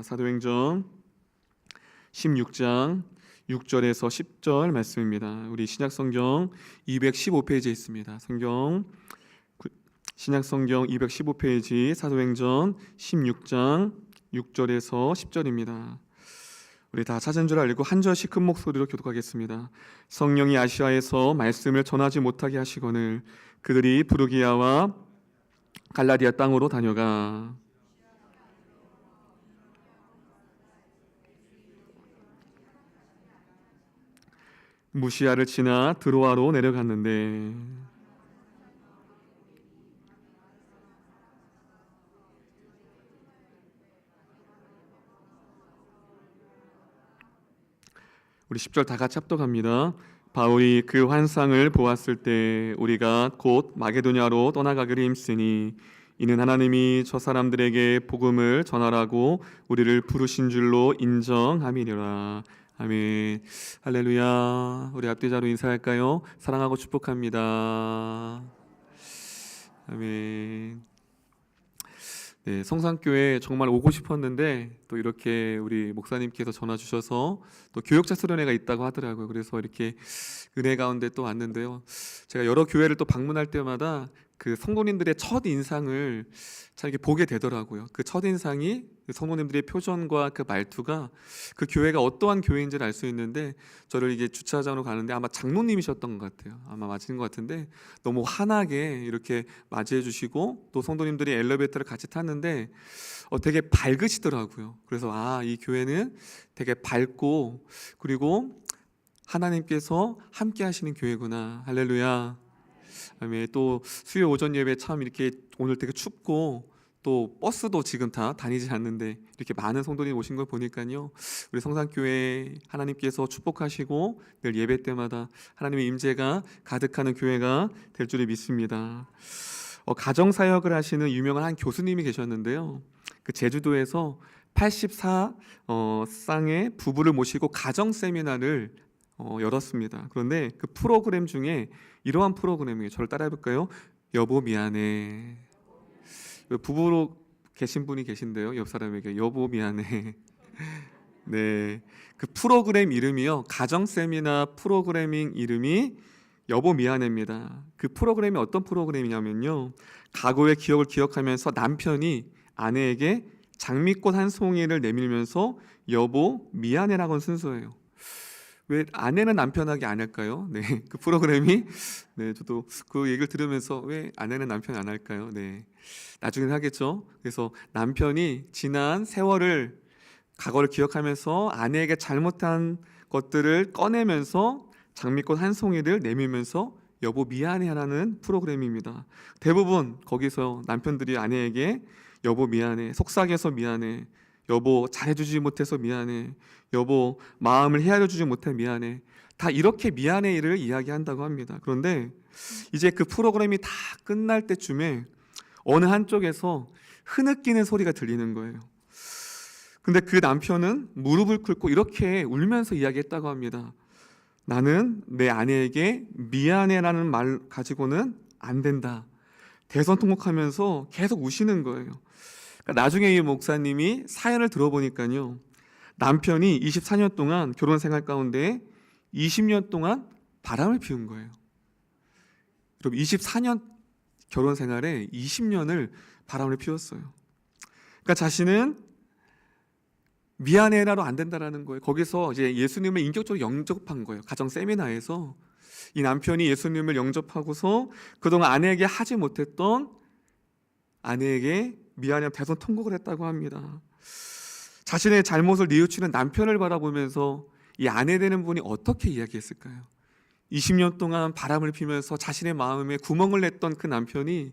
사도행전 16장 6절에서 10절 말씀입니다. 우리 신약성경 215페이지에 있습니다. 신약성경 215페이지 사도행전 16장 6절에서 10절입니다. 우리 다 찾은 줄 알고 한 절씩 큰 목소리로 교독하겠습니다. 성령이 아시아에서 말씀을 전하지 못하게 하시거늘 그들이 부르기아와 갈라디아 땅으로 다녀가 무시아를 지나 드로아로 내려갔는데 우리 10절 다 같이 합독합니다. 바울이 그 환상을 보았을 때 우리가 곧 마게도냐로 떠나가기를 힘쓰니 이는 하나님이 저 사람들에게 복음을 전하라고 우리를 부르신 줄로 인정함이니라. 아멘. 할렐루야. 우리 앞뒤자로 인사할까요? 사랑하고 축복합니다. 아멘. 네, 성산교회 정말 오고 싶었는데 또 이렇게 우리 목사님께서 전화 주셔서 또 교역자 수련회가 있다고 하더라고요. 그래서 이렇게 은혜 가운데 또 왔는데요. 제가 여러 교회를 또 방문할 때마다 그 성도님들의 첫 인상을 잘 이렇게 보게 되더라고요. 그 첫 인상이 그 성도님들의 표정과 그 말투가 그 교회가 어떠한 교회인지를 알 수 있는데, 저를 이게 주차장으로 가는데 아마 장로님이셨던 것 같아요. 아마 맞은 것 같은데 너무 환하게 이렇게 맞이해 주시고, 또 성도님들이 엘리베이터를 같이 탔는데 되게 밝으시더라고요. 그래서 이 교회는 되게 밝고 그리고 하나님께서 함께 하시는 교회구나. 할렐루야. 아멘. 또 수요 오전 예배 참 이렇게 오늘 되게 춥고 또 버스도 지금 다 다니지 않는데 이렇게 많은 성도님이 오신 걸 보니까요, 우리 성산교회 하나님께서 축복하시고 늘 예배 때마다 하나님의 임재가 가득하는 교회가 될 줄을 믿습니다. 가정사역을 하시는 유명한 한 교수님이 계셨는데요, 그 제주도에서 84쌍의 부부를 모시고 가정 세미나를 열었습니다. 그런데 그 프로그램 중에 이러한 프로그램이에요. 저를 따라해볼까요? 여보 미안해. 부부로 계신 분이 계신데요, 옆 사람에게 여보 미안해. 네, 그 프로그램 이름이요, 가정 세미나 프로그래밍 이름이 여보 미안해입니다. 그 프로그램이 어떤 프로그램이냐면요, 과거의 기억을 기억하면서 남편이 아내에게 장미꽃 한 송이를 내밀면서 여보 미안해라고 하는 순서예요. 왜 아내는 남편에게 안 할까요? 네, 그 프로그램이, 네, 저도 그 얘기를 들으면서 왜 아내는 남편 안 할까요? 네, 나중에는 하겠죠. 그래서 남편이 지난 세월을, 과거를 기억하면서 아내에게 잘못한 것들을 꺼내면서 장미꽃 한 송이를 내밀면서 여보 미안해라는 프로그램입니다. 대부분 거기서 남편들이 아내에게 여보 미안해, 속삭여서 미안해, 여보 잘해주지 못해서 미안해, 여보 마음을 헤아려주지 못해 미안해, 다 이렇게 미안해를 이야기한다고 합니다. 그런데 이제 그 프로그램이 다 끝날 때쯤에 어느 한쪽에서 흐느끼는 소리가 들리는 거예요. 근데 그 남편은 무릎을 꿇고 이렇게 울면서 이야기했다고 합니다. 나는 내 아내에게 미안해라는 말 가지고는 안 된다. 대성통곡하면서 계속 우시는 거예요. 그러니까 나중에 이 목사님이 사연을 들어보니까요, 남편이 24년 동안 결혼 생활 가운데 20년 동안 바람을 피운 거예요. 여러분, 24년 결혼 생활에 20년을 바람을 피웠어요. 그러니까 자신은 미안해라도 안 된다라는 거예요. 거기서 이제 예수님을 인격적으로 영접한 거예요. 가정 세미나에서 이 남편이 예수님을 영접하고서 그동안 아내에게 하지 못했던, 아내에게 미안해 대성통곡을 했다고 합니다. 자신의 잘못을 뉘우치는 남편을 바라보면서 이 아내 되는 분이 어떻게 이야기했을까요? 20년 동안 바람을 피면서 자신의 마음에 구멍을 냈던 그 남편이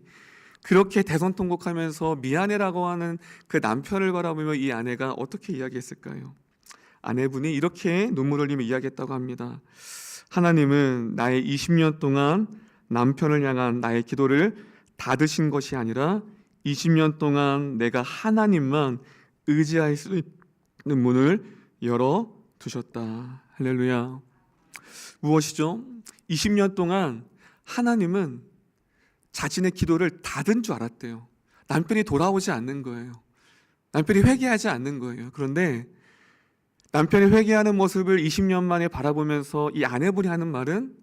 그렇게 대성통곡하면서 미안해라고 하는 그 남편을 바라보며 이 아내가 어떻게 이야기했을까요? 아내분이 이렇게 눈물을 흘리며 이야기했다고 합니다. 하나님은 나의 20년 동안 남편을 향한 나의 기도를 닫으신 것이 아니라 20년 동안 내가 하나님만 의지할 수 있는 문을 열어두셨다. 할렐루야. 무엇이죠? 20년 동안 하나님은 자신의 기도를 닫은 줄 알았대요. 남편이 돌아오지 않는 거예요. 남편이 회개하지 않는 거예요. 그런데 남편이 회개하는 모습을 20년 만에 바라보면서 이 아내분이 하는 말은,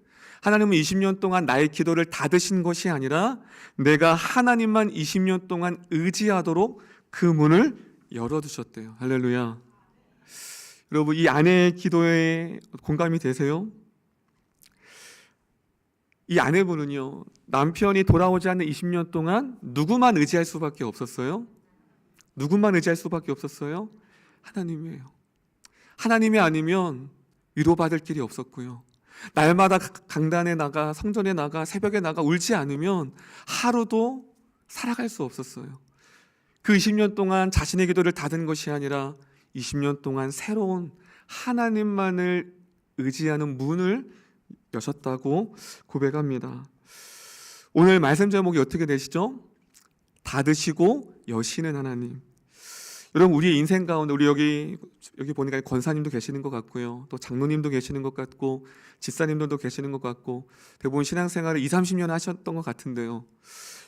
하나님은 20년 동안 나의 기도를 닫으신 것이 아니라 내가 하나님만 20년 동안 의지하도록 그 문을 열어두셨대요. 할렐루야. 여러분, 이 아내의 기도에 공감이 되세요? 이 아내분은요, 남편이 돌아오지 않는 20년 동안 누구만 의지할 수밖에 없었어요? 누구만 의지할 수밖에 없었어요? 하나님이에요. 하나님이 아니면 위로받을 길이 없었고요. 날마다 강단에 나가, 성전에 나가, 새벽에 나가 울지 않으면 하루도 살아갈 수 없었어요. 그 20년 동안 자신의 기도를 닫은 것이 아니라 20년 동안 새로운 하나님만을 의지하는 문을 여셨다고 고백합니다. 오늘 말씀 제목이 어떻게 되시죠? 닫으시고 여시는 하나님. 여러분, 우리의 인생 가운데, 우리 여기 보니까 권사님도 계시는 것 같고요, 또 장로님도 계시는 것 같고, 집사님들도 계시는 것 같고, 대부분 신앙생활을 20-30년 하셨던 것 같은데요,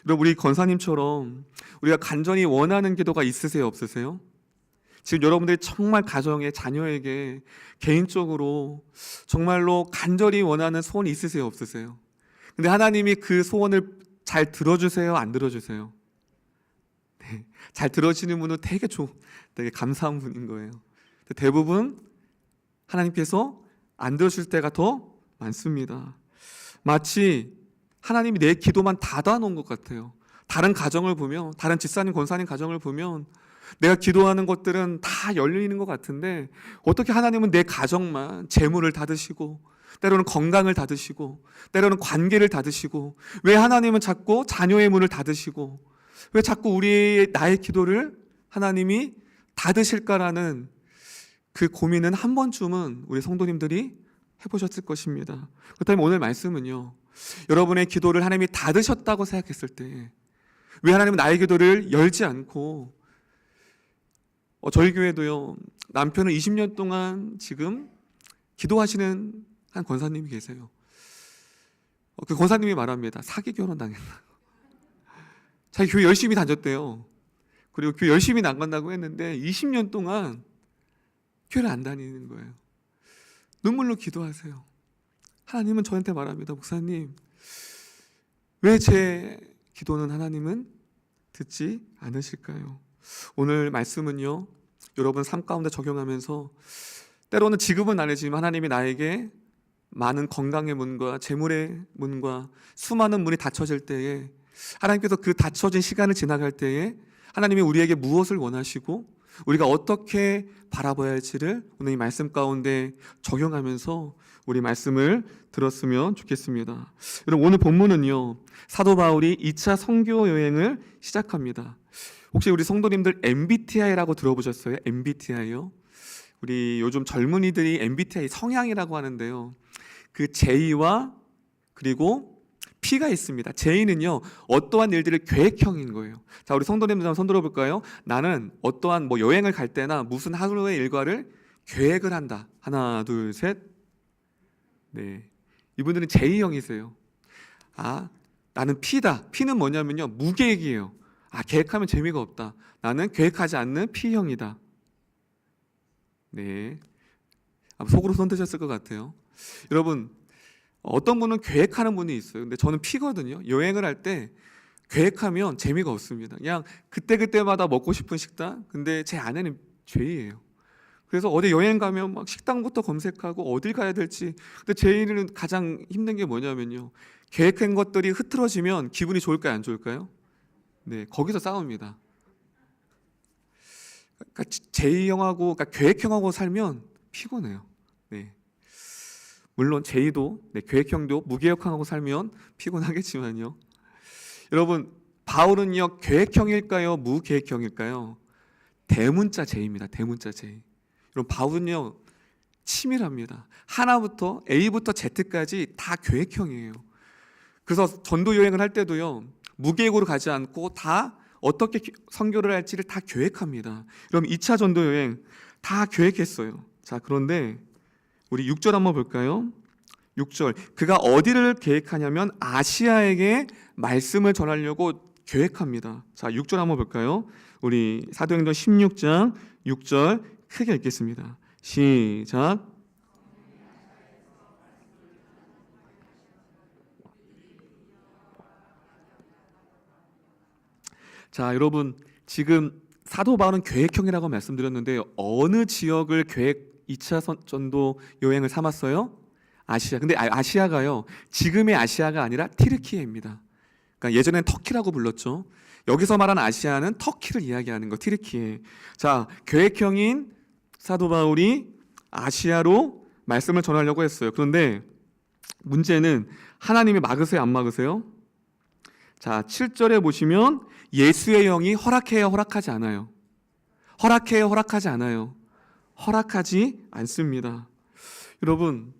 여러분, 우리 권사님처럼 우리가 간절히 원하는 기도가 있으세요, 없으세요? 지금 여러분들이 정말 가정에, 자녀에게 개인적으로 정말로 간절히 원하는 소원이 있으세요, 없으세요? 근데 하나님이 그 소원을 잘 들어주세요, 안 들어주세요? 네, 잘 들어주시는 분은 되게 감사한 분인 거예요. 대부분 하나님께서 안 들어주실 때가 더 많습니다. 마치 하나님이 내 기도만 닫아놓은 것 같아요. 다른 가정을 보면, 다른 집사님, 권사님 가정을 보면 내가 기도하는 것들은 다 열리는 것 같은데, 어떻게 하나님은 내 가정만 재물을 닫으시고, 때로는 건강을 닫으시고, 때로는 관계를 닫으시고, 왜 하나님은 자꾸 자녀의 문을 닫으시고, 왜 자꾸 나의 기도를 하나님이 닫으실까라는 그 고민은 한 번쯤은 우리 성도님들이 해보셨을 것입니다. 그렇다면 오늘 말씀은요, 여러분의 기도를 하나님이 닫으셨다고 생각했을 때 왜 하나님은 나의 기도를 열지 않고, 저희 교회도요, 남편은 20년 동안 지금 기도하시는 한 권사님이 계세요. 그 권사님이 말합니다. 사기 결혼 당했다고. 자기 교회 열심히 다녔대요. 그리고 교회 열심히 나간다고 했는데 20년 동안 교회를 안 다니는 거예요. 눈물로 기도하세요. 하나님은 저한테 말합니다. 목사님, 왜 제 기도는 하나님은 듣지 않으실까요? 오늘 말씀은요, 여러분 삶 가운데 적용하면서, 때로는 지금은 아니지만 하나님이 나에게 많은 건강의 문과 재물의 문과 수많은 문이 닫혀질 때에, 하나님께서 그 닫혀진 시간을 지나갈 때에 하나님이 우리에게 무엇을 원하시고 우리가 어떻게 바라봐야 할지를 오늘 이 말씀 가운데 적용하면서 우리 말씀을 들었으면 좋겠습니다. 여러분, 오늘 본문은요, 사도 바울이 2차 선교 여행을 시작합니다. 혹시 우리 성도님들 MBTI라고 들어보셨어요? MBTI요? 우리 요즘 젊은이들이 MBTI 성향이라고 하는데요, 그 J와 그리고 P가 있습니다. J는요, 어떠한 일들을 계획형인 거예요. 자, 우리 성도님들 한번 손 들어볼까요? 나는 어떠한 여행을 갈 때나 무슨 하루의 일과를 계획을 한다. 하나, 둘, 셋. 네, 이분들은 J형이세요. 나는 P다. P는 뭐냐면요, 무계획이에요. 계획하면 재미가 없다. 나는 계획하지 않는 P형이다. 네, 아마 속으로 손 드셨을 것 같아요. 여러분, 어떤 분은 계획하는 분이 있어요. 근데 저는 P거든요. 여행을 할 때 계획하면 재미가 없습니다. 그냥 그때그때마다 먹고 싶은 식당. 근데 제 아내는 J예요. 그래서 어디 여행 가면 막 식당부터 검색하고 어딜 가야 될지. 근데 J는 가장 힘든 게 뭐냐면요, 계획한 것들이 흐트러지면 기분이 좋을까요, 안 좋을까요? 네, 거기서 싸웁니다. 그러니까 J형하고, 그러니까 계획형하고 살면 피곤해요. 네. 물론 J도, 계획형도 무계획형하고 살면 피곤하겠지만요. 여러분, 바울은요, 계획형일까요, 무계획형일까요? 대문자 J입니다. 대문자 J. 여러분, 바울은요, 치밀합니다. 하나부터 A부터 Z까지 다 계획형이에요. 그래서 전도 여행을 할 때도요, 무계획으로 가지 않고 다 어떻게 선교를 할지를 다 계획합니다. 그럼 2차 전도 여행 다 계획했어요. 자, 그런데 우리 6절 한번 볼까요? 6절, 그가 어디를 계획하냐면 아시아에게 말씀을 전하려고 계획합니다. 자, 6절 한번 볼까요? 우리 사도행전 16장 6절 크게 읽겠습니다. 시작. 자, 여러분 지금 사도 바울은 계획형이라고 말씀드렸는데 어느 지역을 계획 2차 전도 여행을 삼았어요? 아시아. 근데 아시아가요. 지금의 아시아가 아니라 티르키예입니다. 그러니까 예전엔 터키라고 불렀죠. 여기서 말하는 아시아는 터키를 이야기하는 거, 티르키예. 자, 계획형인 사도 바울이 아시아로 말씀을 전하려고 했어요. 그런데 문제는 하나님이 막으세요, 안 막으세요? 자, 7절에 보시면 예수의 영이 허락해요, 허락하지 않아요? 허락해요, 허락하지 않아요? 허락하지 않습니다. 여러분,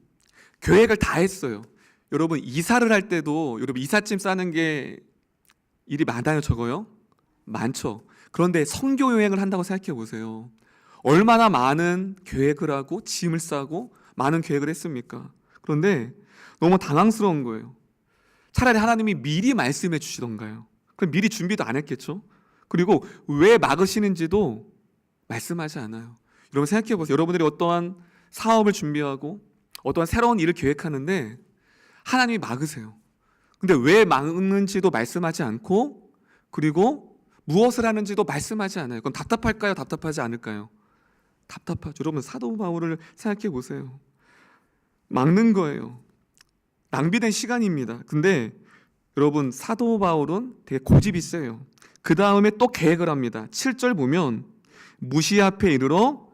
계획을 다 했어요. 여러분, 이사를 할 때도 여러분 이삿짐 싸는 게 일이 많아요, 적어요? 많죠. 그런데 선교 여행을 한다고 생각해 보세요. 얼마나 많은 계획을 하고 짐을 싸고 많은 계획을 했습니까? 그런데 너무 당황스러운 거예요. 차라리 하나님이 미리 말씀해 주시던가요? 그럼 미리 준비도 안 했겠죠? 그리고 왜 막으시는지도 말씀하지 않아요. 여러분 생각해 보세요. 여러분들이 어떠한 사업을 준비하고 어떠한 새로운 일을 계획하는데 하나님이 막으세요. 근데 왜 막는지도 말씀하지 않고 그리고 무엇을 하는지도 말씀하지 않아요. 그럼 답답할까요? 답답하지 않을까요? 답답하죠. 여러분 사도 바울을 생각해 보세요. 막는 거예요. 낭비된 시간입니다. 근데 여러분 사도 바울은 되게 고집이 세요. 그 다음에 또 계획을 합니다. 7절 보면 무시 앞에 이르러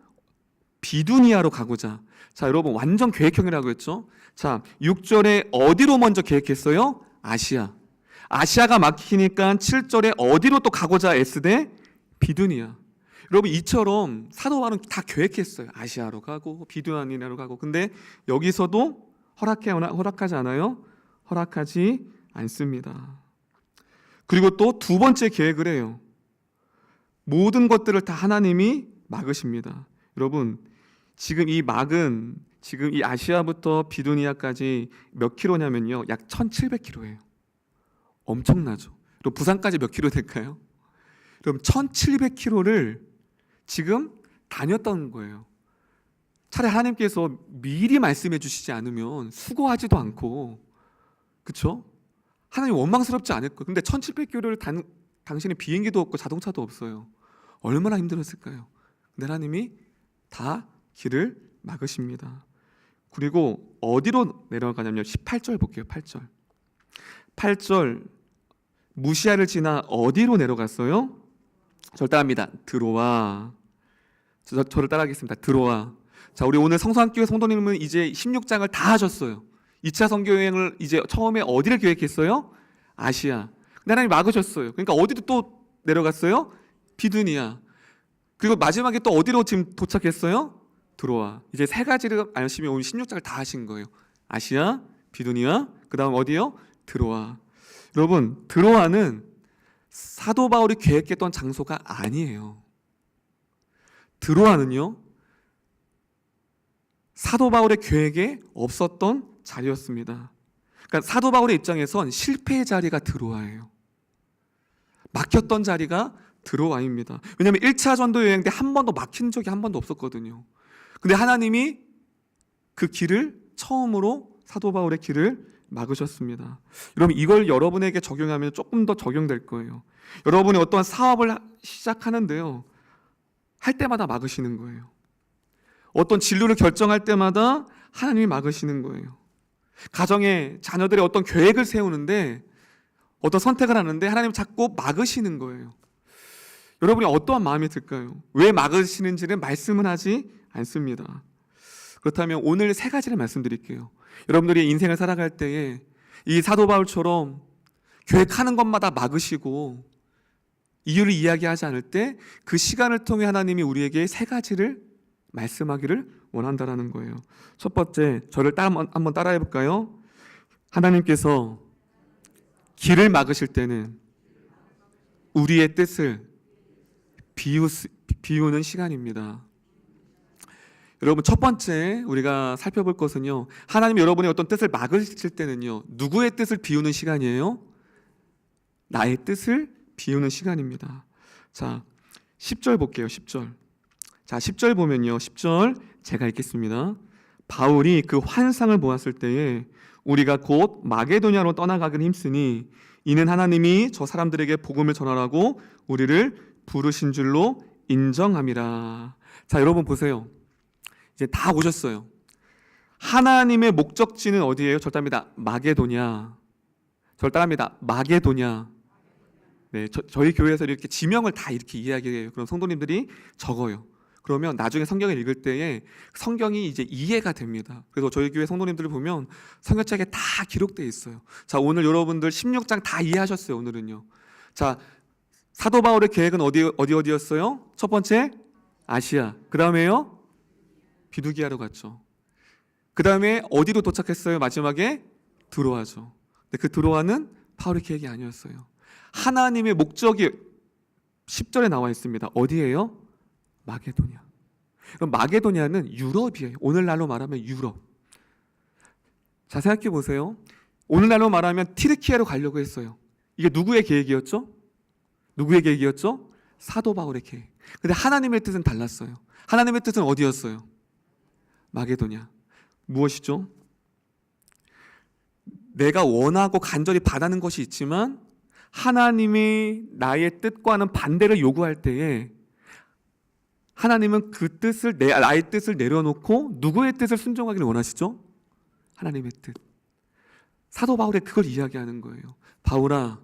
비두니아로 가고자. 자, 여러분 완전 계획형이라고 했죠. 자, 6절에 어디로 먼저 계획했어요? 아시아. 아시아가 막히니까 7절에 어디로 또 가고자 애쓰되 비두니아. 여러분 이처럼 사도 바울은 다 계획했어요. 아시아로 가고 비두니아로 가고. 근데 여기서도 허락하지 않아요? 허락하지 않습니다. 그리고 또 두 번째 계획을 해요. 모든 것들을 다 하나님이 막으십니다. 여러분 지금 이 막은 지금 이 아시아부터 비두니아까지 몇 킬로냐면요, 약 1700킬로예요. 엄청나죠. 그럼 부산까지 몇 킬로 될까요? 그럼 1700킬로를 지금 다녔던 거예요. 차라리 하나님께서 미리 말씀해 주시지 않으면 수고하지도 않고, 그렇죠? 하나님 원망스럽지 않을 거예요. 근데 1700킬로를 당신의 비행기도 없고 자동차도 없어요. 얼마나 힘들었을까요? 근데 하나님이 다 길을 막으십니다. 그리고 어디로 내려가냐면 18절 볼게요. 8절 무시아를 지나 어디로 내려갔어요? 저를 따라합니다. 들어와. 저를 따라하겠습니다. 들어와. 자, 우리 오늘 성수한교회 성도님은 이제 16장을 다 하셨어요. 2차 선교여행을 이제 처음에 어디를 계획했어요? 아시아. 근데 하나님 막으셨어요. 그러니까 어디로 또 내려갔어요? 비두니아. 그리고 마지막에 또 어디로 지금 도착했어요? 들어와. 이제 세 가지를 아시면 오늘 16장을 다 하신 거예요. 아시아, 비두니아, 그 다음 어디요? 들어와. 여러분, 들어와는 사도 바울이 계획했던 장소가 아니에요. 들어와는요, 사도 바울의 계획에 없었던 자리였습니다. 그러니까 사도 바울의 입장에선 실패의 자리가 들어와예요. 막혔던 자리가 들어와입니다. 왜냐하면 1차 전도 여행 때 한 번도 막힌 적이 한 번도 없었거든요. 근데 하나님이 그 길을 처음으로 사도 바울의 길을 막으셨습니다. 여러분 이걸 여러분에게 적용하면 조금 더 적용될 거예요. 여러분이 어떠한 사업을 시작하는데요, 할 때마다 막으시는 거예요. 어떤 진로를 결정할 때마다 하나님이 막으시는 거예요. 가정에 자녀들의 어떤 계획을 세우는데 어떤 선택을 하는데 하나님 자꾸 막으시는 거예요. 여러분이 어떠한 마음이 들까요? 왜 막으시는지는 말씀은 하지 않습니다. 그렇다면 오늘 세 가지를 말씀드릴게요. 여러분들이 인생을 살아갈 때에 이 사도 바울처럼 계획하는 것마다 막으시고 이유를 이야기하지 않을 때 그 시간을 통해 하나님이 우리에게 세 가지를 말씀하기를 원한다라는 거예요. 첫 번째, 저를 한번 따라해 볼까요? 하나님께서 길을 막으실 때는 우리의 뜻을 비우는 시간입니다. 여러분 첫 번째 우리가 살펴볼 것은요, 하나님이 여러분의 어떤 뜻을 막으실 때는요, 누구의 뜻을 비우는 시간이에요? 나의 뜻을 비우는 시간입니다. 자, 10절 볼게요. 10절. 자, 10절 보면요. 10절 제가 읽겠습니다. 바울이 그 환상을 보았을 때에 우리가 곧 마게도냐로 떠나가기를 힘쓰니 이는 하나님이 저 사람들에게 복음을 전하라고 우리를 부르신 줄로 인정함이라. 자, 여러분 보세요. 이제 다 오셨어요. 하나님의 목적지는 어디예요? 절답니다. 마게도냐. 절답니다. 마게도냐. 네, 저희 교회에서 이렇게 지명을 다 이렇게 이야기해요. 그럼 성도님들이 적어요. 그러면 나중에 성경을 읽을 때에 성경이 이제 이해가 됩니다. 그래서 저희 교회 성도님들을 보면 성경책에 다 기록되어 있어요. 자, 오늘 여러분들 16장 다 이해하셨어요. 오늘은요. 자, 사도 바울의 계획은 어디였어요? 첫 번째 아시아. 그 다음에요 비두기아로 갔죠. 그 다음에 어디로 도착했어요? 마지막에 드로아죠. 근데 그 드로아는 바울의 계획이 아니었어요. 하나님의 목적이 10절에 나와 있습니다. 어디예요? 마게도냐. 그럼 마게도냐는 유럽이에요. 오늘날로 말하면 유럽. 자, 생각해 보세요. 오늘날로 말하면 티르키예로 가려고 했어요. 이게 누구의 계획이었죠? 누구의 계획이었죠? 사도 바울의 계획. 근데 하나님의 뜻은 달랐어요. 하나님의 뜻은 어디였어요? 마게도냐. 무엇이죠? 내가 원하고 간절히 바라는 것이 있지만 하나님이 나의 뜻과는 반대를 요구할 때에 하나님은 그 뜻을 나의 뜻을 내려놓고 누구의 뜻을 순종하기를 원하시죠? 하나님의 뜻. 사도 바울이 그걸 이야기하는 거예요. 바울아,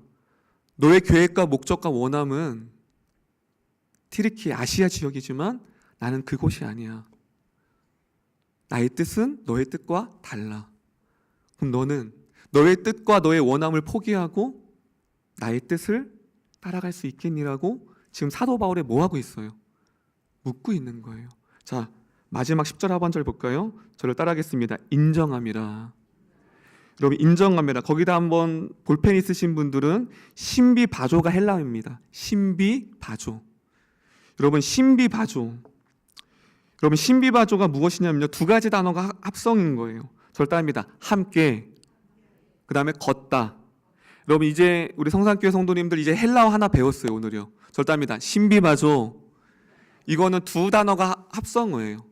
너의 계획과 목적과 원함은 티르키 아시아 지역이지만 나는 그곳이 아니야. 나의 뜻은 너의 뜻과 달라. 그럼 너는 너의 뜻과 너의 원함을 포기하고 나의 뜻을 따라갈 수 있겠니라고 지금 사도 바울이 뭐 하고 있어요? 묻고 있는 거예요. 자, 마지막 10절 하반절 볼까요? 저를 따라하겠습니다. 인정함이라. 여러분, 인정함이라. 거기다 한번 볼펜 있으신 분들은 신비바조가 헬라어입니다. 신비바조. 여러분, 신비바조. 여러분, 신비바조가 무엇이냐면요, 두 가지 단어가 합성인 거예요. 저를 따라합니다. 함께. 그 다음에 걷다. 여러분, 이제 우리 성산교회 성도님들 이제 헬라어 하나 배웠어요. 오늘요. 저를 따라합니다. 신비바조. 이거는 두 단어가 합성어예요.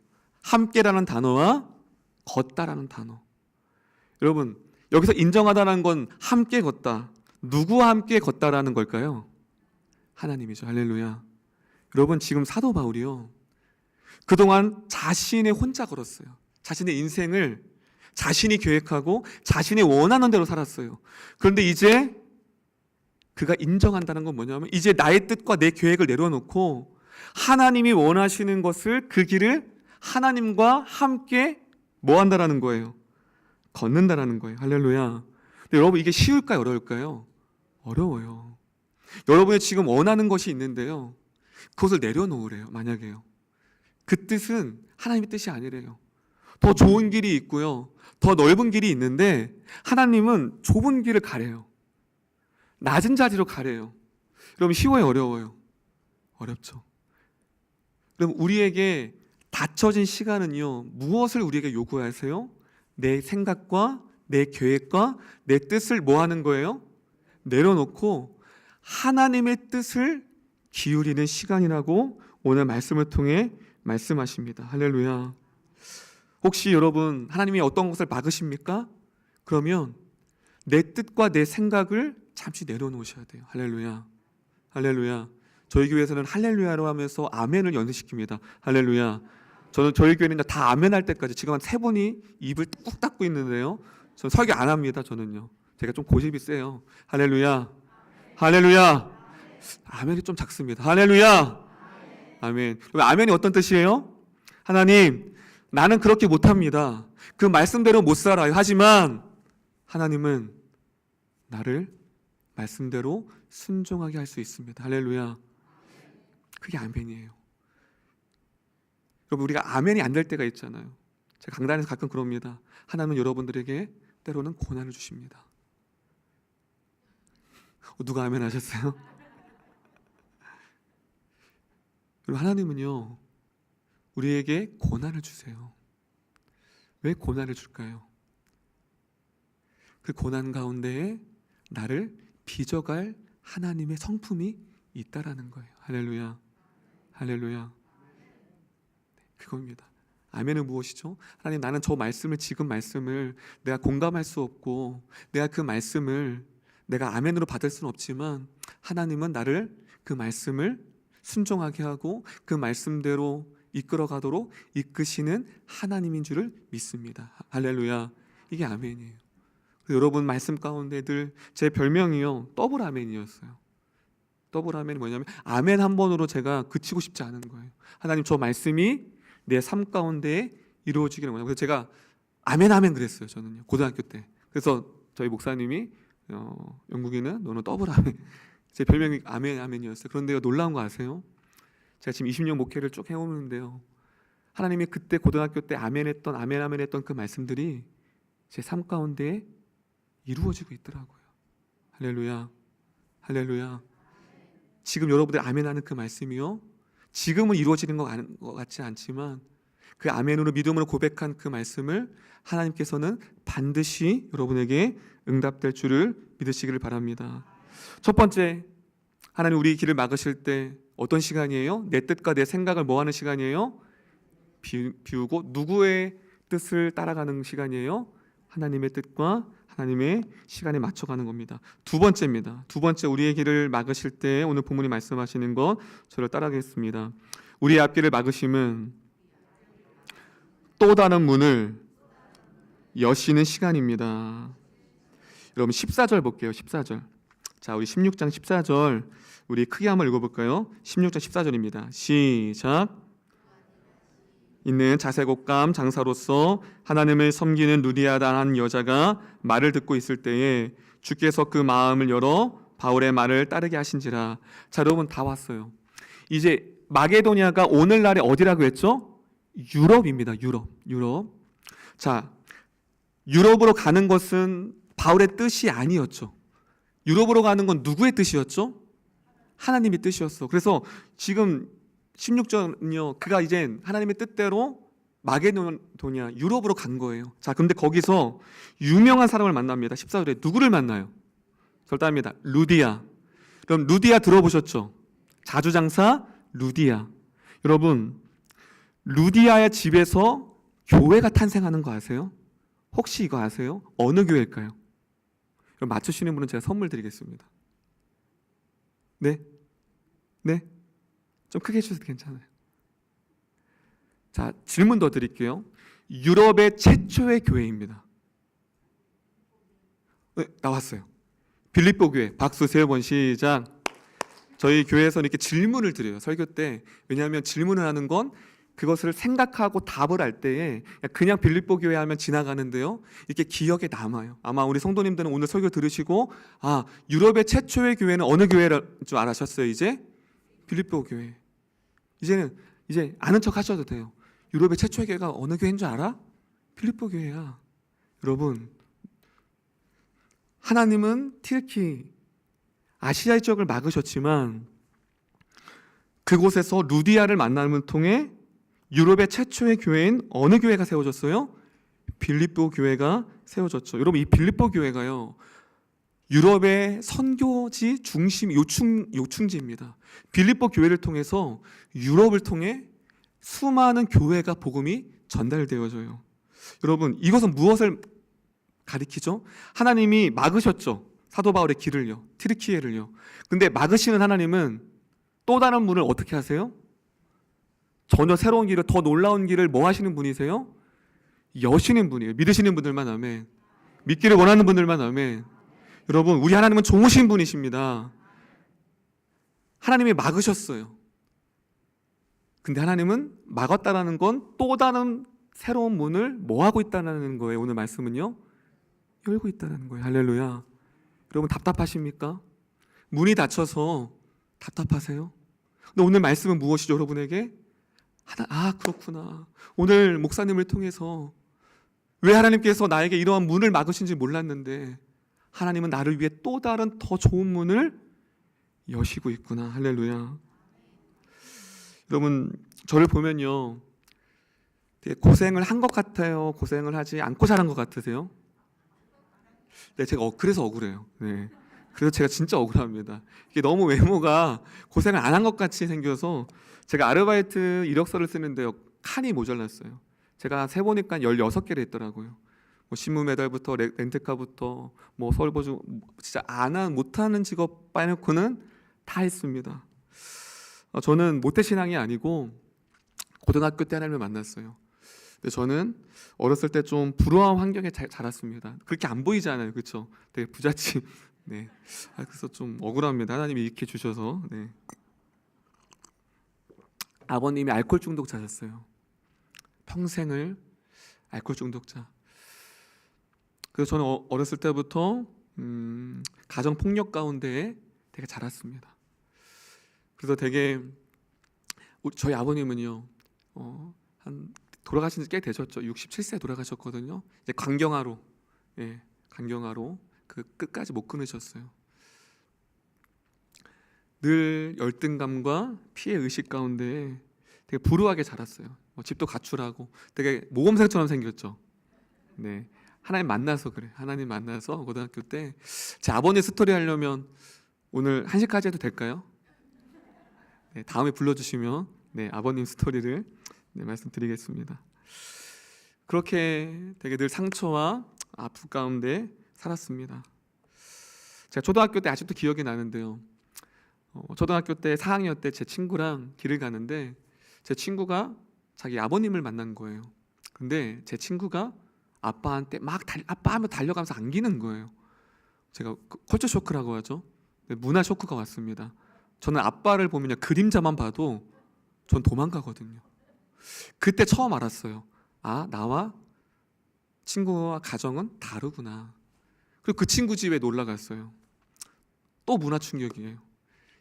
함께라는 단어와 걷다라는 단어. 여러분, 여기서 인정하다는 건 함께 걷다. 누구와 함께 걷다라는 걸까요? 하나님이죠. 할렐루야. 여러분, 지금 사도 바울이요, 그동안 자신의 혼자 걸었어요. 자신의 인생을 자신이 계획하고 자신이 원하는 대로 살았어요. 그런데 이제 그가 인정한다는 건 뭐냐면 이제 나의 뜻과 내 계획을 내려놓고 하나님이 원하시는 것을, 그 길을 하나님과 함께 뭐 한다라는 거예요? 걷는다라는 거예요. 할렐루야. 근데 여러분, 이게 쉬울까요? 어려울까요? 어려워요. 여러분이 지금 원하는 것이 있는데요, 그것을 내려놓으래요. 만약에요, 그 뜻은 하나님의 뜻이 아니래요. 더 좋은 길이 있고요, 더 넓은 길이 있는데 하나님은 좁은 길을 가래요. 낮은 자리로 가래요. 여러분, 쉬워요? 어려워요? 어렵죠. 그럼 우리에게 닫혀진 시간은요, 무엇을 우리에게 요구하세요? 내 생각과 내 계획과 내 뜻을 뭐 하는 거예요? 내려놓고 하나님의 뜻을 기울이는 시간이라고 오늘 말씀을 통해 말씀하십니다. 할렐루야. 혹시 여러분, 하나님이 어떤 것을 막으십니까? 그러면 내 뜻과 내 생각을 잠시 내려놓으셔야 돼요. 할렐루야. 할렐루야. 저희 교회에서는 할렐루야로 하면서 아멘을 연습시킵니다. 할렐루야. 저희 교회는 다 아멘 할 때까지 지금 한 3분이 입을 꾹 닫고 있는데요, 저는 설교 안 합니다. 저는요, 제가 좀 고집이 세요. 할렐루야. 할렐루야. 아멘이 좀 작습니다. 할렐루야. 아멘. 아멘이 어떤 뜻이에요? 하나님, 나는 그렇게 못합니다. 그 말씀대로 못 살아요. 하지만 하나님은 나를 말씀대로 순종하게 할 수 있습니다. 할렐루야. 그게 아멘이에요. 여러분, 우리가 아멘이 안 될 때가 있잖아요. 제가 강단에서 가끔 그럽니다. 하나님은 여러분들에게 때로는 고난을 주십니다. 누가 아멘 하셨어요? 여러분, 하나님은요, 우리에게 고난을 주세요. 왜 고난을 줄까요? 그 고난 가운데에 나를 빚어갈 하나님의 성품이 있다라는 거예요. 할렐루야. 할렐루야. 그겁니다. 아멘은 무엇이죠? 하나님, 나는 저 말씀을, 지금 말씀을 내가 공감할 수 없고 내가 그 말씀을 내가 아멘으로 받을 수는 없지만 하나님은 나를 그 말씀을 순종하게 하고 그 말씀대로 이끌어가도록 이끄시는 하나님인 줄을 믿습니다. 할렐루야. 이게 아멘이에요. 여러분 말씀 가운데 늘 제 별명이요, 더블 아멘이었어요. 더블 아멘이 뭐냐면 아멘 한 번으로 제가 그치고 싶지 않은 거예요. 하나님, 저 말씀이 내 삶 가운데 이루어지기를 원해요. 그래서 제가 아멘 아멘 그랬어요. 저는요, 고등학교 때. 그래서 저희 목사님이 영국이는 너는 더블 아멘, 제 별명이 아멘 아멘이었어요. 그런데요, 놀라운 거 아세요? 제가 지금 20년 목회를 쭉 해오는데요, 하나님이 그때 고등학교 때 아멘했던 아멘 아멘했던 그 말씀들이 제 삶 가운데 이루어지고 있더라고요. 할렐루야. 할렐루야. 지금 여러분들 아멘하는 그 말씀이요, 지금은 이루어지는 것 같지 않지만 그 아멘으로 믿음으로 고백한 그 말씀을 하나님께서는 반드시 여러분에게 응답될 줄을 믿으시기를 바랍니다. 첫 번째, 하나님 우리 길을 막으실 때 어떤 시간이에요? 내 뜻과 내 생각을 뭐 하는 시간이에요? 비우고 누구의 뜻을 따라가는 시간이에요? 하나님의 뜻과 하나님의 시간에 맞춰가는 겁니다. 두 번째입니다. 두 번째, 우리의 길을 막으실 때 오늘 본문이 말씀하시는 것 저를 따라가겠습니다. 우리의 앞길을 막으심은 또 다른 문을 여시는 시간입니다. 여러분 14절 볼게요. 14절. 자, 우리 16장 14절 우리 크게 한번 읽어볼까요? 16장 14절입니다. 시작. 있는 자색옷감 장사로서 하나님을 섬기는 루디아다 한 여자가 말을 듣고 있을 때에 주께서 그 마음을 열어 바울의 말을 따르게 하신지라. 자, 여러분 다 왔어요. 이제 마게도니아가 오늘날의 어디라고 했죠? 유럽입니다. 유럽. 자, 유럽으로 가는 것은 바울의 뜻이 아니었죠. 유럽으로 가는 건 누구의 뜻이었죠? 하나님의 뜻이었어. 그래서 지금 16절은요, 그가 이제 하나님의 뜻대로 마게도니아, 유럽으로 간 거예요. 자, 근데 거기서 유명한 사람을 만납니다. 14절에 누구를 만나요? 절단합니다. 루디아. 그럼 루디아 들어보셨죠? 자주장사 루디아. 여러분, 루디아의 집에서 교회가 탄생하는 거 아세요? 혹시 이거 아세요? 어느 교회일까요? 그럼 맞추시는 분은 제가 선물 드리겠습니다. 네? 좀 크게 해주셔도 괜찮아요. 자, 질문 더 드릴게요. 유럽의 최초의 교회입니다. 네, 나왔어요. 빌립보 교회. 박수 3번 시작. 저희 교회에서는 이렇게 질문을 드려요, 설교 때. 왜냐하면 질문을 하는 건 그것을 생각하고 답을 할 때에 그냥 빌립보 교회 하면 지나가는데요, 이렇게 기억에 남아요. 아마 우리 성도님들은 오늘 설교 들으시고 유럽의 최초의 교회는 어느 교회를 줄 알았어요? 이제 빌립보 교회. 이제 아는 척 하셔도 돼요. 유럽의 최초의 교회가 어느 교회인 줄 알아? 빌립보 교회야. 여러분, 하나님은 특히 아시아의 지역을 막으셨지만 그곳에서 루디아를 만남을 통해 유럽의 최초의 교회인 어느 교회가 세워졌어요? 빌립보 교회가 세워졌죠. 여러분, 이 빌립보 교회가요, 유럽의 선교지 중심 요충지입니다. 빌립보 교회를 통해서 유럽을 통해 수많은 교회가 복음이 전달되어져요. 여러분, 이것은 무엇을 가리키죠? 하나님이 막으셨죠. 사도 바울의 길을요, 튀르키예를요. 근데 막으시는 하나님은 또 다른 문을 어떻게 하세요? 전혀 새로운 길을, 더 놀라운 길을 뭐 하시는 분이세요? 여시는 분이에요. 믿으시는 분들만 아멘. 믿기를 원하는 분들만 아멘. 여러분, 우리 하나님은 좋으신 분이십니다. 하나님이 막으셨어요. 근데 하나님은 막았다라는 건 또 다른 새로운 문을 뭐 하고 있다는 거예요? 오늘 말씀은요, 열고 있다는 거예요. 할렐루야. 여러분, 답답하십니까? 문이 닫혀서 답답하세요? 근데 오늘 말씀은 무엇이죠, 여러분에게? 그렇구나. 오늘 목사님을 통해서 왜 하나님께서 나에게 이러한 문을 막으신지 몰랐는데 하나님은 나를 위해 또 다른 더 좋은 문을 여시고 있구나. 할렐루야. 여러분, 저를 보면요, 되게 고생을 한 것 같아요? 고생을 하지 않고 자란 것 같으세요? 네, 제가 그래서 억울해요. 네. 그래서 제가 진짜 억울합니다. 이게 너무 외모가 고생을 안 한 것 같이 생겨서 제가 아르바이트 이력서를 쓰는데요, 칸이 모자랐어요. 제가 세보니까 16개를 했더라고요. 뭐 신문 배달부터 렌트카부터 뭐 서울보증, 진짜 못하는 직업 빼놓고는 다 했습니다. 저는 모태신앙이 아니고 고등학교 때 하나님을 만났어요. 근데 저는 어렸을 때 좀 불우한 환경에 자랐습니다. 그렇게 안 보이잖아요, 그렇죠? 되게 부잣집. 네. 그래서 좀 억울합니다. 하나님이 이렇게 주셔서. 네. 아버님이 알코올 중독자셨어요. 평생을 알코올 중독자. 그래서 저는 어렸을 때부터 가정 폭력 가운데 되게 자랐습니다. 그래서 되게 저희 아버님은요, 한 돌아가신 지 꽤 되셨죠. 67세 돌아가셨거든요. 이제 간경화로, 예, 간경화로 그 끝까지 못 끊으셨어요. 늘 열등감과 피해 의식 가운데 되게 불우하게 자랐어요. 집도 가출하고 되게 모범생처럼 생겼죠. 네, 하나님 만나서 그래. 하나님 만나서 고등학교 때 제 아버님 스토리 하려면 오늘 1시까지 해도 될까요? 네, 다음에 불러주시면 네, 아버님 스토리를 네, 말씀드리겠습니다. 그렇게 되게 늘 상처와 아픔 가운데 살았습니다. 제가 초등학교 때 아직도 기억이 나는데요. 초등학교 때 4학년 때 제 친구랑 길을 가는데 제 친구가 자기 아버님을 만난 거예요. 근데 제 친구가 아빠한테 막 아빠 하면 달려가면서 안기는 거예요. 제가 컬처 쇼크라고 하죠. 문화 쇼크가 왔습니다. 저는 아빠를 보면 그림자만 봐도 전 도망가거든요. 그때 처음 알았어요. 아, 나와 친구와 가정은 다르구나. 그리고 그 친구 집에 놀러 갔어요. 또 문화 충격이에요.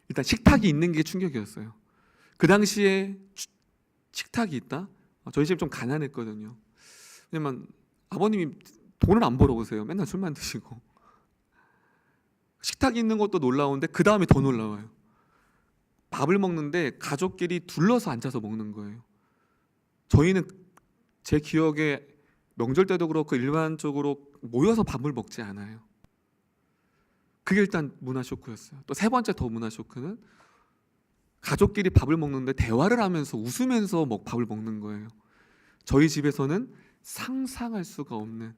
일단 식탁이 있는 게 충격이었어요. 그 당시에 식탁이 있다? 저희 집 좀 가난했거든요. 왜냐면 아버님이 돈을 안 벌어 오세요. 맨날 술만 드시고. 식탁이 있는 것도 놀라운데 그 다음에 더 놀라워요. 밥을 먹는데 가족끼리 둘러서 앉아서 먹는 거예요. 저희는 제 기억에 명절 때도 그렇고 일반적으로 모여서 밥을 먹지 않아요. 그게 일단 문화 쇼크였어요. 또 세 번째 더 문화 쇼크는 가족끼리 밥을 먹는데 대화를 하면서 웃으면서 밥을 먹는 거예요. 저희 집에서는 상상할 수가 없는,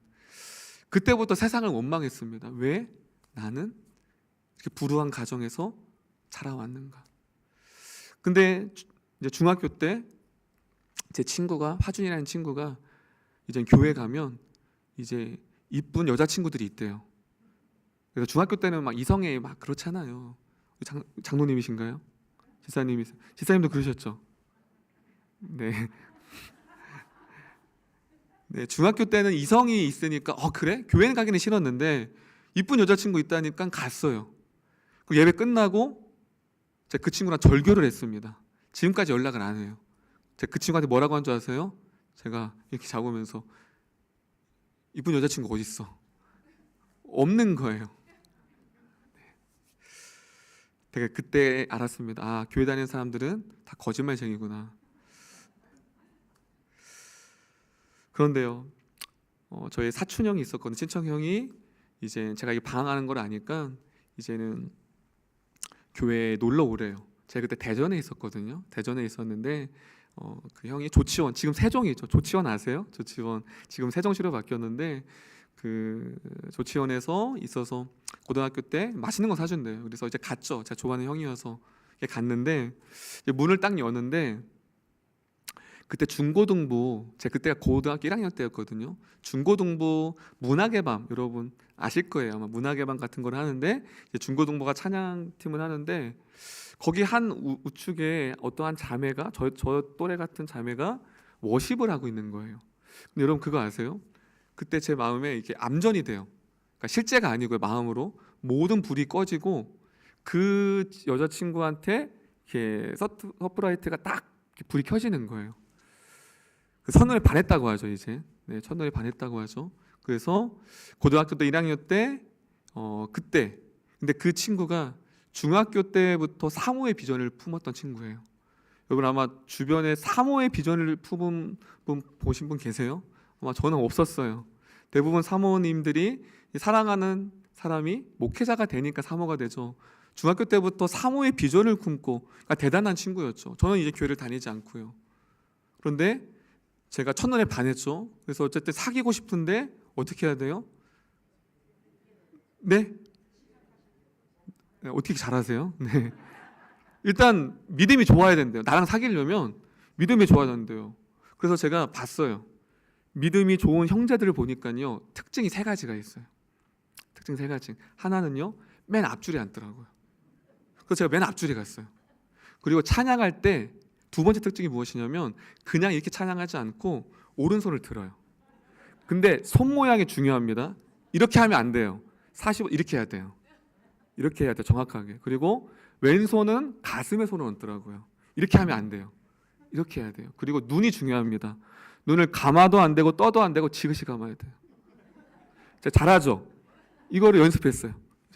그때부터 세상을 원망했습니다. 왜 나는 이렇게 불우한 가정에서 자라왔는가. 근데 이제 중학교 때 제 친구가, 화준이라는 친구가 이제 교회 가면 이제 이쁜 여자친구들이 있대요. 그래서 중학교 때는 막 이성애 막 그렇잖아요. 장로님이신가요? 지사님도 그러셨죠? 네. 네, 중학교 때는 이성이 있으니까 그래? 교회는 가기는 싫었는데 이쁜 여자친구 있다니까 갔어요. 그리고 예배 끝나고 제가 그 친구랑 절교를 했습니다. 지금까지 연락을 안 해요. 제가 그 친구한테 뭐라고 한 줄 아세요? 제가 이렇게 잡으면서 이쁜 여자친구 어디 있어? 없는 거예요. 되게 그때 알았습니다. 아, 교회 다니는 사람들은 다 거짓말쟁이구나. 그런데요, 저희 사촌 형이 있었거든요. 친척 형이 이제 제가 이 방황하는 걸 아니까 이제는 교회에 놀러 오래요. 제가 그때 대전에 있었거든요. 대전에 있었는데 그 형이 조치원, 지금 세종이죠. 조치원 아세요? 조치원 지금 세종시로 바뀌었는데 그 조치원에서 있어서 고등학교 때 맛있는 거 사준대요. 그래서 이제 갔죠. 제가 좋아하는 형이어서 갔는데 이제 문을 딱 여는데 그때 중고등부, 제가 그때가 고등학교 1학년 때였거든요. 중고등부 문학의 밤, 여러분 아실 거예요. 아마 문학의 밤 같은 걸 하는데 이제 중고등부가 찬양팀을 하는데 거기 한 우측에 어떠한 자매가 저 또래 같은 자매가 워십을 하고 있는 거예요. 근데 여러분 그거 아세요? 그때 제 마음에 이렇게 암전이 돼요. 그러니까 실제가 아니고요. 마음으로 모든 불이 꺼지고 그 여자친구한테 이렇게 서프라이트가 딱 불이 켜지는 거예요. 그 첫눈에 반했다고 하죠. 이제 네, 첫눈에 반했다고 하죠. 그래서 고등학교 때 1학년 때 그때 근데 그 친구가 중학교 때부터 사모의 비전을 품었던 친구예요. 여러분 아마 주변에 사모의 비전을 품은 분 보신 분 계세요? 아마 저는 없었어요. 대부분 사모님들이 사랑하는 사람이 목회자가 되니까 사모가 되죠. 중학교 때부터 사모의 비전을 품고 그러니까 대단한 친구였죠. 저는 이제 교회를 다니지 않고요. 그런데 제가 첫눈에 반했죠. 그래서 어쨌든 사귀고 싶은데 어떻게 해야 돼요? 네? 네, 어떻게 잘하세요? 네. 일단 믿음이 좋아야 된대요. 나랑 사귀려면 믿음이 좋아야 된대요. 그래서 제가 봤어요. 믿음이 좋은 형제들을 보니까요, 특징이 세 가지가 있어요. 특징 세 가지. 하나는요, 맨 앞줄에 앉더라고요. 그래서 제가 맨 앞줄에 갔어요. 그리고 찬양할 때 두 번째 특징이 무엇이냐면 그냥 이렇게 찬양하지 않고 오른손을 들어요. 근데 손 모양이 중요합니다. 이렇게 하면 안 돼요. 45 이렇게 해야 돼요. 이렇게 해야 돼요. 정확하게. 그리고 왼손은 가슴에 손을 얹더라고요. 이렇게 하면 안 돼요. 이렇게 해야 돼요. 그리고 눈이 중요합니다. 눈을 감아도 안 되고 떠도 안 되고 지그시 감아야 돼요. 제가 잘하죠? 이거를 연습했어요.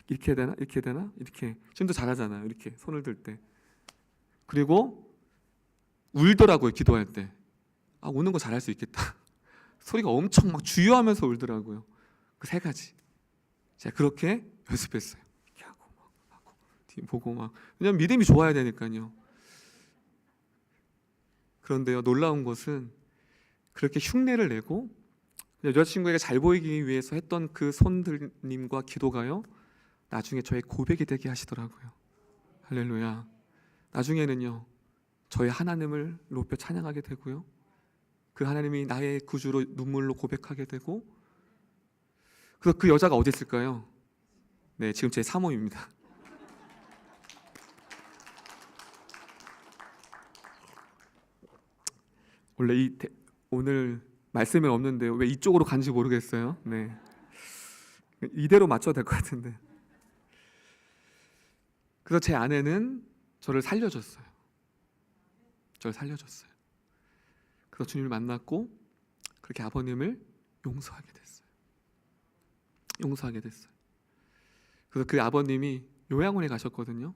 이렇게 해야 되나? 이렇게 해야 되나? 이렇게. 지금도 잘하잖아요. 이렇게 손을 들 때. 그리고 울더라고요. 기도할 때. 아, 우는 거 잘할 수 있겠다. 소리가 엄청 막 주여하면서 울더라고요. 그 세 가지. 제가 그렇게 연습했어요. 이렇게 하고 막 하고 뒤 보고 막. 왜냐면 믿음이 좋아야 되니까요. 그런데요, 놀라운 것은 그렇게 흉내를 내고 여자친구에게 잘 보이기 위해서 했던 그 손들님과 기도가요, 나중에 저의 고백이 되게 하시더라고요. 할렐루야. 나중에는요, 저의 하나님을 높여 찬양하게 되고요, 그 하나님이 나의 구주로 눈물로 고백하게 되고. 그래서 그 여자가 어디 있을까요? 네, 지금 제 사모입니다. 원래 오늘 말씀은 없는데 왜 이쪽으로 간지 모르겠어요. 네, 이대로 맞춰야 될 것 같은데. 그래서 제 아내는 저를 살려줬어요. 저를 살려줬어요. 그래서 주님을 만났고 그렇게 아버님을 용서하게 됐어요. 용서하게 됐어요. 그래서 그 아버님이 요양원에 가셨거든요.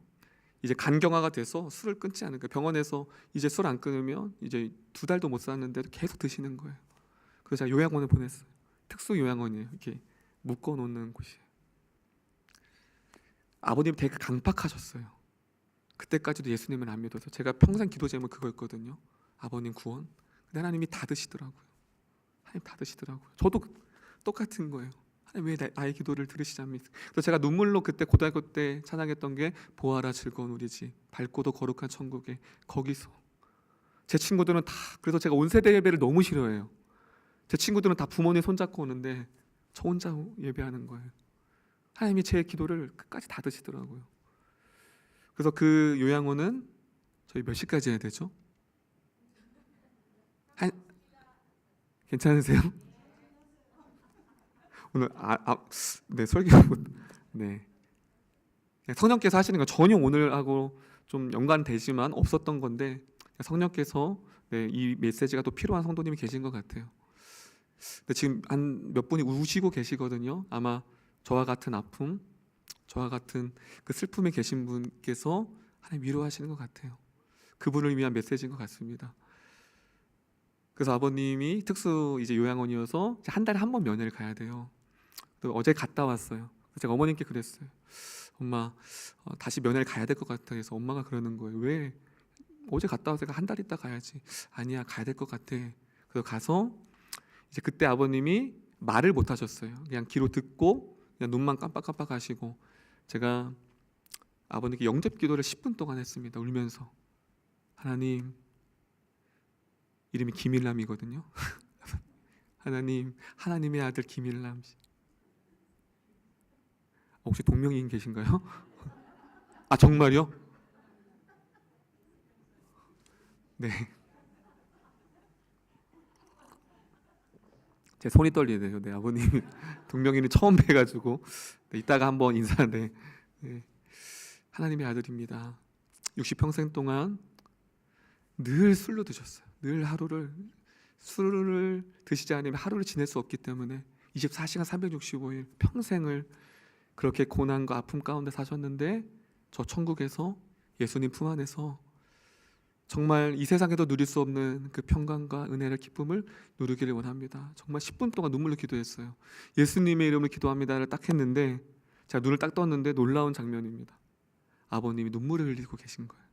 이제 간경화가 돼서 술을 끊지 않은 거예요. 병원에서 이제 술 안 끊으면 이제 2달도 못 사는데도 계속 드시는 거예요. 그래서 제가 요양원에 보냈어요. 특수 요양원이에요. 이렇게 묶어 놓는 곳이에요. 아버님 되게 강팍하셨어요. 그때까지도 예수님을 안 믿어서 제가 평생 기도 제목 그거였거든요. 아버님 구원. 근데 하나님이 다 드시더라고요. 하나님 다 드시더라고요. 저도 똑같은 거예요. 하나님 왜 나의 기도를 들으시지 않습니까? 그래서 제가 눈물로 그때 고등학교 때 찬양했던 게 보아라 즐거운 우리 집, 밝고도 거룩한 천국에, 거기서. 제 친구들은 다, 그래서 제가 온 세대 예배를 너무 싫어해요. 제 친구들은 다 부모님 손잡고 오는데 저 혼자 예배하는 거예요. 하나님이 제 기도를 끝까지 다 드시더라고요. 그래서 그 요양원은 저희 몇 시까지 해야 되죠? 괜찮으세요? 오늘 네, 설교 네, 성령께서 하시는 건 전혀 오늘하고 좀 연관되지만 없었던 건데 성령께서, 네, 이 메시지가 또 필요한 성도님이 계신 것 같아요. 근데 지금 한 몇 분이 우시고 계시거든요. 아마 저와 같은 아픔, 저와 같은 그 슬픔에 계신 분께서 하나님 위로하시는 것 같아요. 그분을 위한 메시지인 것 같습니다. 그래서 아버님이 특수 이제 요양원이어서 한 달에 한 번 면회를 가야 돼요. 또 어제 갔다 왔어요. 제가 어머님께 그랬어요. 엄마, 다시 면회를 가야 될 것 같아. 그래서 엄마가 그러는 거예요. 왜? 어제 갔다 와서 한 달 있다 가야지. 아니야, 가야 될 것 같아. 그래서 가서 이제 그때 아버님이 말을 못 하셨어요. 그냥 귀로 듣고 그냥 눈만 깜빡깜빡 하시고, 제가 아버님께 영접 기도를 10분 동안 했습니다. 울면서. 하나님, 이름이 김일남이거든요. 하나님, 하나님의 아들 김일남 씨. 혹시 동명이인 계신가요? 아, 정말요? 네. 제 손이 떨리네요. 네, 아버님 동명이는 처음 뵈가지고, 네, 이따가 한번 인사네. 네. 하나님의 아들입니다. 60평생 동안 늘 술로 드셨어요. 늘 하루를 술을 드시지 않으면 하루를 지낼 수 없기 때문에 24시간 365일 평생을 그렇게 고난과 아픔 가운데 사셨는데, 저 천국에서 예수님 품 안에서 정말 이 세상에도 누릴 수 없는 그 평강과 은혜를, 기쁨을 누리기를 원합니다. 정말 10분 동안 눈물로 기도했어요. 예수님의 이름을 기도합니다를 딱 했는데 제가 눈을 딱 떴는데 놀라운 장면입니다. 아버님이 눈물을 흘리고 계신 거예요.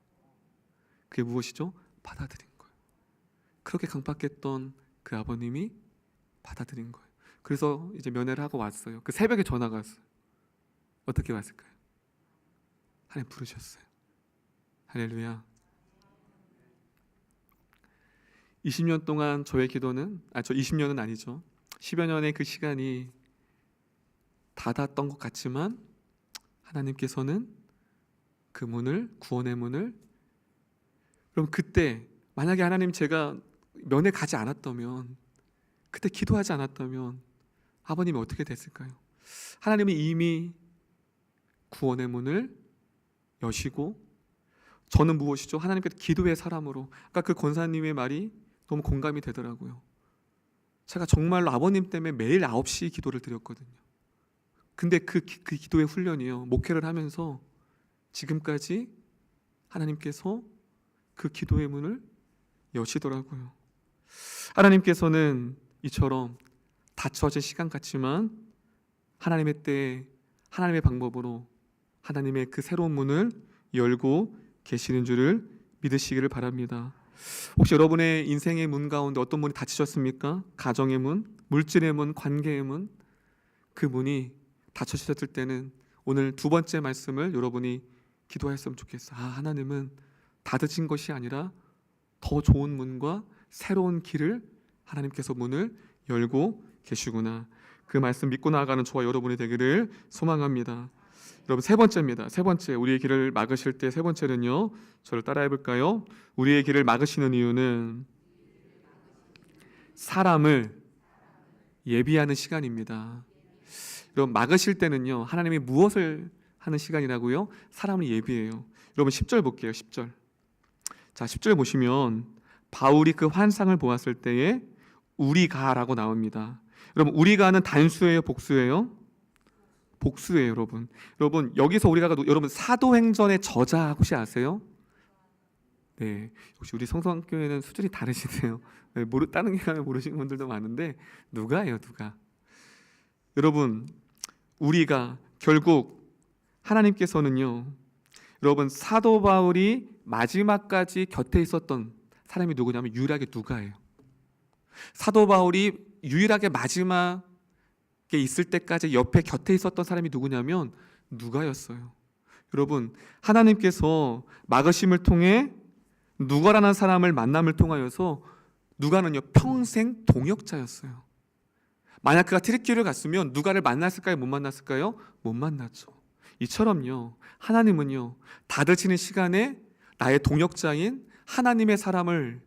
그게 무엇이죠? 받아들인 거예요. 그렇게 강박했던 그 아버님이 받아들인 거예요. 그래서 이제 면회를 하고 왔어요. 그 새벽에 전화가 왔어요. 어떻게 왔을까요? 하나님 부르셨어요. 할렐루야. 20년 동안 저의 기도는, 저 20년은 아니죠. 10여 년의 그 시간이 닫았던 것 같지만 하나님께서는 그 문을, 구원의 문을, 그럼 그때 만약에 하나님 제가 면회 가지 않았다면, 그때 기도하지 않았다면 아버님이 어떻게 됐을까요? 하나님은 이미 구원의 문을 여시고, 저는 무엇이죠? 하나님께서 기도의 사람으로, 아까 그 권사님의 말이 너무 공감이 되더라고요. 제가 정말로 아버님 때문에 매일 9시 기도를 드렸거든요. 근데 그 기도의 훈련이요, 목회를 하면서 지금까지 하나님께서 그 기도의 문을 여시더라고요. 하나님께서는 이처럼 닫혀진 시간 같지만 하나님의 때에 하나님의 방법으로 하나님의 그 새로운 문을 열고 계시는 줄을 믿으시기를 바랍니다. 혹시 여러분의 인생의 문 가운데 어떤 문이 닫히셨습니까? 가정의 문, 물질의 문, 관계의 문, 그 문이 닫혀졌을 때는 오늘 두 번째 말씀을 여러분이 기도했으면 좋겠어요. 하나님은 닫으신 것이 아니라 더 좋은 문과 새로운 길을 하나님께서 문을 열고 계시구나. 그 말씀 믿고 나아가는 저와 여러분이 되기를 소망합니다. 여러분, 세 번째입니다. 세 번째, 우리의 길을 막으실 때 세 번째는요, 저를 따라해 볼까요? 우리의 길을 막으시는 이유는 사람을 예비하는 시간입니다. 여러분, 막으실 때는요, 하나님이 무엇을 하는 시간이라고요? 사람을 예비해요. 여러분, 10절 볼게요. 10절. 자, 10절 보시면 바울이 그 환상을 보았을 때에 우리가라고 나옵니다. 여러분, 우리가는 단수예요, 복수예요? 복수예요, 여러분. 여러분, 여기서 우리가, 여러분, 사도행전의 저자 혹시 아세요? 네, 역시 우리 성성교회는 수준이 다르시네요. 네, 다른 기관을 모르시는 분들도 많은데 누가예요, 누가? 여러분, 우리가 결국 하나님께서는요, 여러분, 사도 바울이 마지막까지 곁에 있었던 사람이 누구냐면 유일하게 누가예요. 사도 바울이 유일하게 마지막에 있을 때까지 옆에 곁에 있었던 사람이 누구냐면 누가였어요. 여러분, 하나님께서 막으심을 통해 누가라는 사람을 만남을 통하여서 누가는요, 평생 동역자였어요. 만약 그가 트리키를 갔으면 누가를 만났을까요? 못 만났을까요? 못 만났죠. 이처럼요, 하나님은요, 닫으시는 시간에 나의 동역자인 하나님의 사람을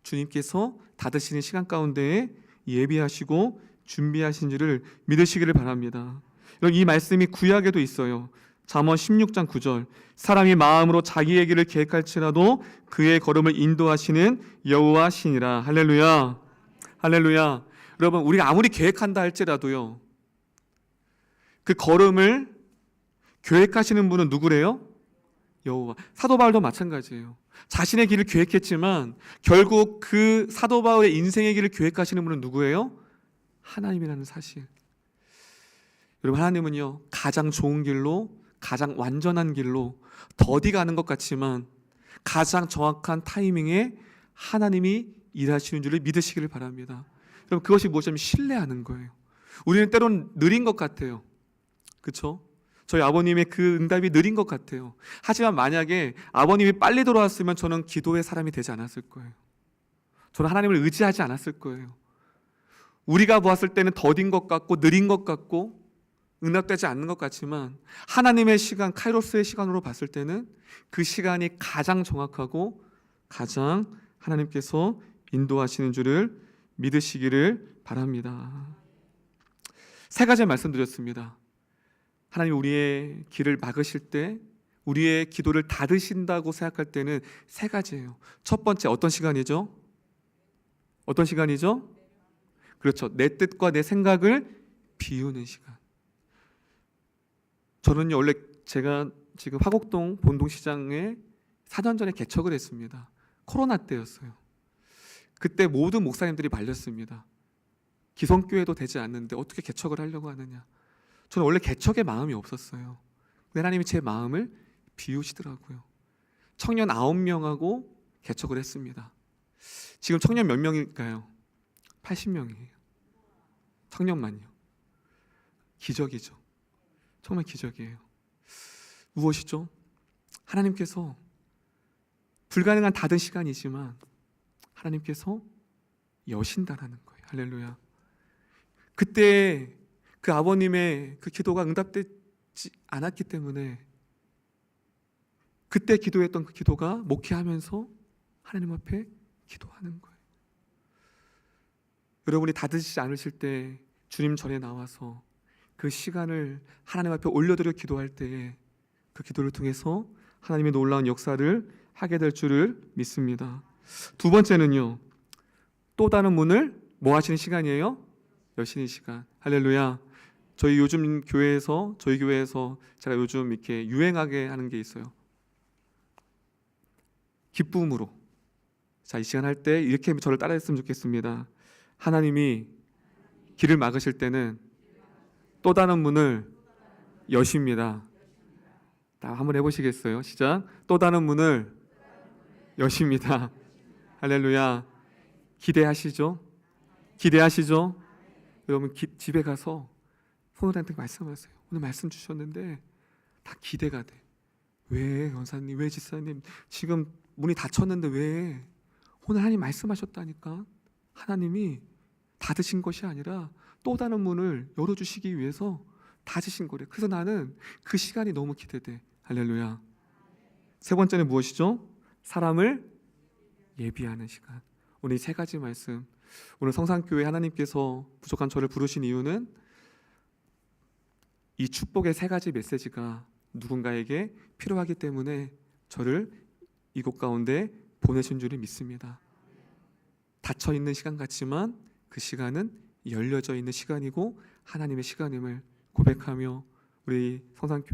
주님께서 닫으시는 시간 가운데에 예비하시고 준비하신 줄을 믿으시기를 바랍니다. 이 말씀이 구약에도 있어요. 잠언 16장 9절. 사람이 마음으로 자기의 길을 계획할지라도 그의 걸음을 인도하시는 여호와시니라. 할렐루야. 할렐루야. 여러분, 우리가 아무리 계획한다 할지라도요, 그 걸음을 계획하시는 분은 누구래요? 여호와. 사도 바울도 마찬가지예요. 자신의 길을 계획했지만 결국 그 사도 바울의 인생의 길을 계획하시는 분은 누구예요? 하나님이라는 사실. 여러분, 하나님은요, 가장 좋은 길로, 가장 완전한 길로 더디 가는 것 같지만 가장 정확한 타이밍에 하나님이 일하시는 줄을 믿으시기를 바랍니다. 여러분, 그것이 무엇이냐면 신뢰하는 거예요. 우리는 때로는 느린 것 같아요. 그렇죠? 저희 아버님의 그 응답이 느린 것 같아요. 하지만 만약에 아버님이 빨리 돌아왔으면 저는 기도의 사람이 되지 않았을 거예요. 저는 하나님을 의지하지 않았을 거예요. 우리가 보았을 때는 더딘 것 같고 느린 것 같고 응답되지 않는 것 같지만 하나님의 시간, 카이로스의 시간으로 봤을 때는 그 시간이 가장 정확하고 가장 하나님께서 인도하시는 줄을 믿으시기를 바랍니다. 세 가지 말씀드렸습니다. 하나님 우리의 길을 막으실 때, 우리의 기도를 닫으신다고 생각할 때는 세 가지예요. 첫 번째, 어떤 시간이죠? 어떤 시간이죠? 그렇죠. 내 뜻과 내 생각을 비우는 시간. 저는요, 원래 제가 지금 화곡동 본동시장에 4년 전에 개척을 했습니다. 코로나 때였어요. 그때 모든 목사님들이 말렸습니다. 기성교회도 되지 않는데 어떻게 개척을 하려고 하느냐. 저는 원래 개척의 마음이 없었어요. 근데 하나님이 제 마음을 비우시더라고요. 청년 9명하고 개척을 했습니다. 지금 청년 몇 명일까요? 80명이에요. 청년만요. 기적이죠. 정말 기적이에요. 무엇이죠? 하나님께서 불가능한 닫은 시간이지만 하나님께서 여신다라는 거예요. 할렐루야. 그때 그 아버님의 그 기도가 응답되지 않았기 때문에 그때 기도했던 그 기도가 목회하면서 하나님 앞에 기도하는 거예요. 여러분이 닫으시지 않으실 때 주님 전에 나와서 그 시간을 하나님 앞에 올려드려 기도할 때에 그 기도를 통해서 하나님의 놀라운 역사를 하게 될 줄을 믿습니다. 두 번째는요, 또 다른 문을 뭐 하시는 시간이에요? 여시는 시간. 할렐루야. 저희 교회에서 제가 요즘 이렇게 유행하게 하는 게 있어요. 기쁨으로. 자, 이 시간 할 때 이렇게 저를 따라했으면 좋겠습니다. 하나님이 길을 막으실 때는 또 다른 문을 여십니다. 다 한번 해보시겠어요? 시작. 또 다른 문을 여십니다. 할렐루야. 기대하시죠? 기대하시죠? 여러분 집에 가서 손호한테 말씀하세요. 오늘 말씀 주셨는데 다 기대가 돼. 왜 권사님, 왜 지사님 지금 문이 닫혔는데 왜? 오늘 하나님 말씀하셨다니까. 하나님이 닫으신 것이 아니라 또 다른 문을 열어주시기 위해서 닫으신 거래. 그래서 나는 그 시간이 너무 기대돼. 할렐루야. 세 번째는 무엇이죠? 사람을 예비하는 시간. 오늘 이 세 가지 말씀, 오늘 성산교회 하나님께서 부족한 저를 부르신 이유는 이 축복의 세 가지 메시지가 누군가에게 필요하기 때문에 저를 이곳 가운데 보내신 줄을 믿습니다. 닫혀 있는 시간 같지만 그 시간은 열려져 있는 시간이고 하나님의 시간임을 고백하며 우리 성산교회